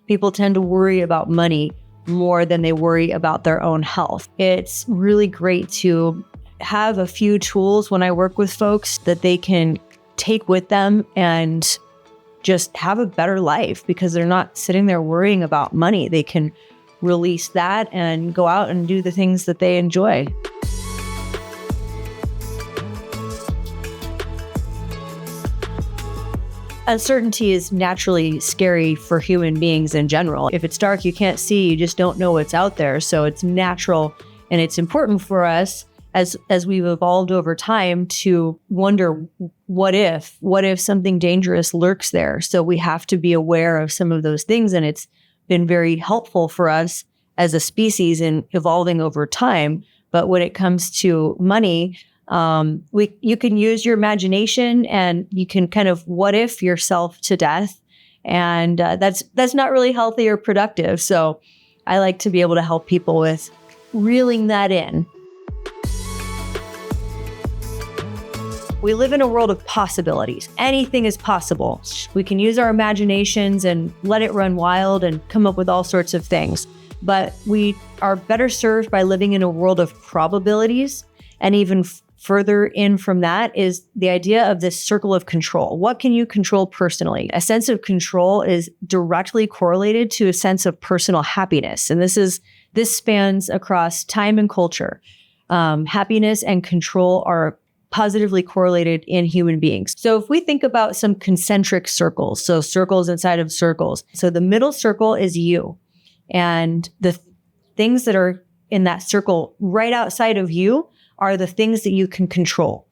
People tend to worry about money more than they worry about their own health. It's really great to have a few tools when I work with folks that they can take with them and just have a better life because they're not sitting there worrying about money. They can release that and go out and do the things that they enjoy. Uncertainty is naturally scary for human beings in general. If it's dark, you can't see, you just don't know what's out there. So it's natural and it's important for us as we've evolved over time to wonder, what if something dangerous lurks there? So we have to be aware of some of those things. And it's been very helpful for us as a species in evolving over time. But when it comes to money, you can use your imagination and you can kind of what if yourself to death. And that's not really healthy or productive. So I like to be able to help people with reeling that in. We live in a world of possibilities. Anything is possible. We can use our imaginations and let it run wild and come up with all sorts of things. But we are better served by living in a world of probabilities. And even further in from that is the idea of this circle of control. What can you control personally? A sense of control is directly correlated to a sense of personal happiness. And this spans across time and culture. Happiness and control are positively correlated in human beings. So if we think about some concentric circles, so circles inside of circles. So the middle circle is you. And the things that are in that circle right outside of you are the things that you can control.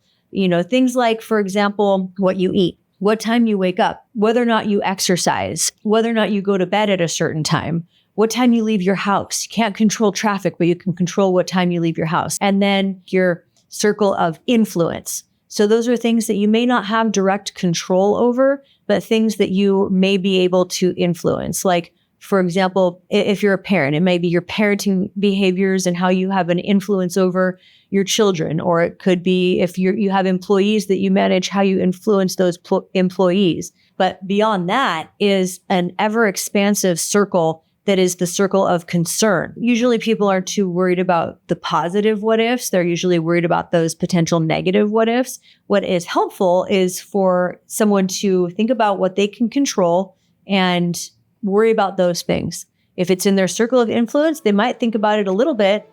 Things like, for example, what you eat, what time you wake up, whether or not you exercise, whether or not you go to bed at a certain time, what time you leave your house. You can't control traffic, but you can control what time you leave your house. And then your circle of influence. So those are things that you may not have direct control over, but things that you may be able to influence. Like, for example, if you're a parent, it may be your parenting behaviors and how you have an influence over your children. Or it could be if you have employees that you manage, how you influence those employees. But beyond that is an ever expansive circle that is the circle of concern. Usually people aren't too worried about the positive what ifs. They're usually worried about those potential negative what ifs. What is helpful is for someone to think about what they can control and worry about those things. If it's in their circle of influence, they might think about it a little bit,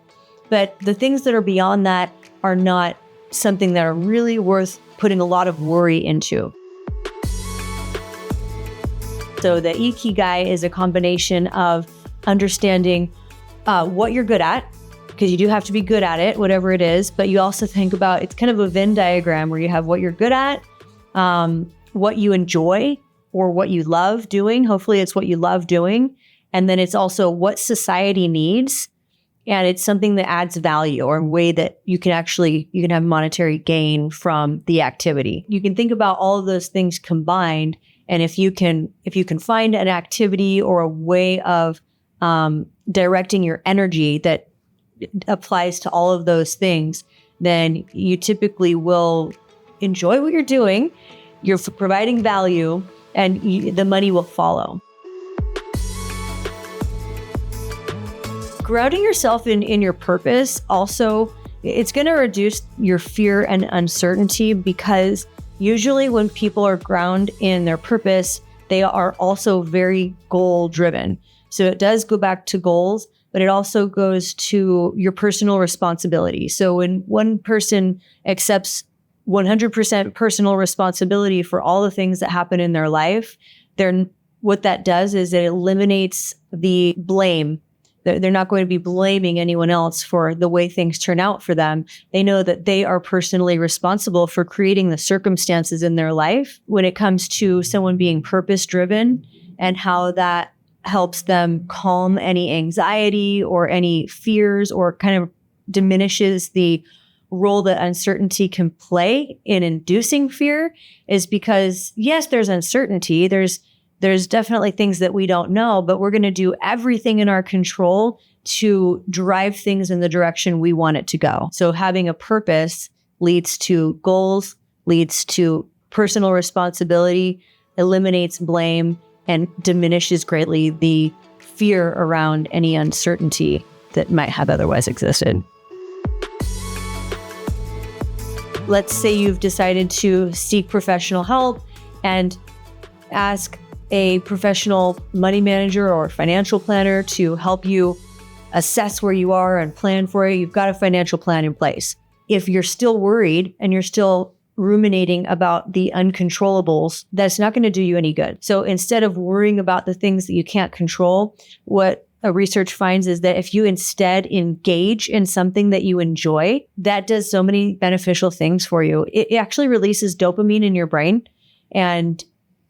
but the things that are beyond that are not something that are really worth putting a lot of worry into. So the ikigai is a combination of understanding what you're good at, because you do have to be good at it, whatever it is. But you also think about, it's kind of a Venn diagram where you have what you're good at, what you enjoy or what you love doing. Hopefully it's what you love doing. And then it's also what society needs. And it's something that adds value or a way that you can have monetary gain from the activity. You can think about all of those things combined. And if you can find an activity or a way of directing your energy that applies to all of those things, then you typically will enjoy what you're doing. You're providing value, and the money will follow. Grounding yourself in your purpose also, it's going to reduce your fear and uncertainty, because usually when people are grounded in their purpose, they are also very goal driven. So it does go back to goals, but it also goes to your personal responsibility. So when one person accepts 100% personal responsibility for all the things that happen in their life, what that does is it eliminates the blame. They're not going to be blaming anyone else for the way things turn out for them. They know that they are personally responsible for creating the circumstances in their life. When it comes to someone being purpose-driven and how that helps them calm any anxiety or any fears, or kind of diminishes the role that uncertainty can play in inducing fear, is because, yes, there's uncertainty. There's definitely things that we don't know, but we're going to do everything in our control to drive things in the direction we want it to go. So having a purpose leads to goals, leads to personal responsibility, eliminates blame, and diminishes greatly the fear around any uncertainty that might have otherwise existed. Let's say you've decided to seek professional help and ask a professional money manager or financial planner to help you assess where you are and plan for it. You've got a financial plan in place. If you're still worried and you're still ruminating about the uncontrollables, that's not going to do you any good. So instead of worrying about the things that you can't control, what research finds is that if you instead engage in something that you enjoy, that does so many beneficial things for you. It actually releases dopamine in your brain, and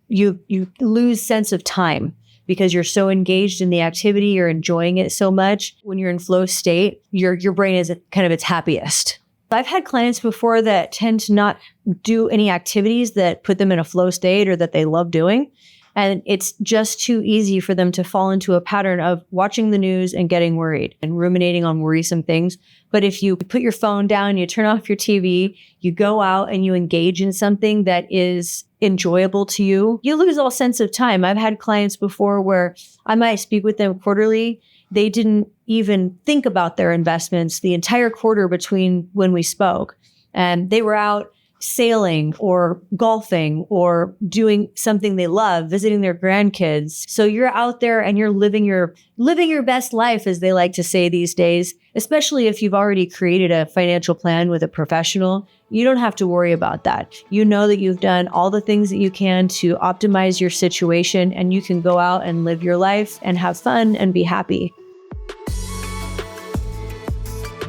you lose sense of time because you're so engaged in the activity, you're enjoying it so much. When you're in flow state, your brain is at kind of its happiest. I've had clients before that tend to not do any activities that put them in a flow state or that they love doing. And it's just too easy for them to fall into a pattern of watching the news and getting worried and ruminating on worrisome things. But if you put your phone down, you turn off your TV, you go out and you engage in something that is enjoyable to you, you lose all sense of time. I've had clients before where I might speak with them quarterly. They didn't even think about their investments the entire quarter between when we spoke. And they were out sailing or golfing or doing something they love, visiting their grandkids. So you're out there and you're living your best life, as they like to say these days, especially if you've already created a financial plan with a professional. You don't have to worry about that. You know that you've done all the things that you can to optimize your situation, and you can go out and live your life and have fun and be happy.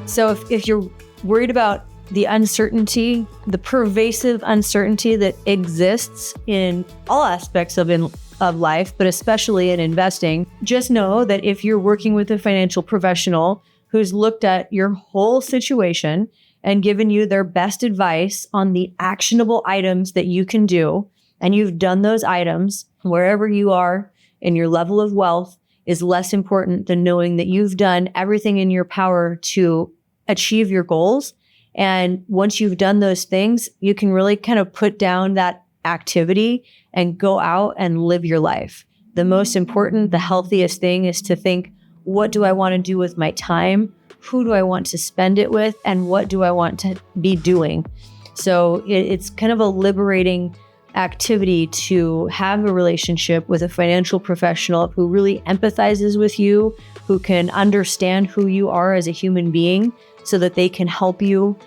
So if you're worried about the uncertainty, the pervasive uncertainty that exists in all aspects of life, but especially in investing, just know that if you're working with a financial professional who's looked at your whole situation and given you their best advice on the actionable items that you can do, and you've done those items, wherever you are in your level of wealth is less important than knowing that you've done everything in your power to achieve your goals. And once you've done those things, you can really kind of put down that activity and go out and live your life. The most important, the healthiest thing is to think, what do I want to do with my time? Who do I want to spend it with? And what do I want to be doing? So it's kind of a liberating activity to have a relationship with a financial professional who really empathizes with you, who can understand who you are as a human being, so that they can help you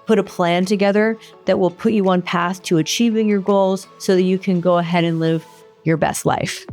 put a plan together that will put you on path to achieving your goals so that you can go ahead and live your best life.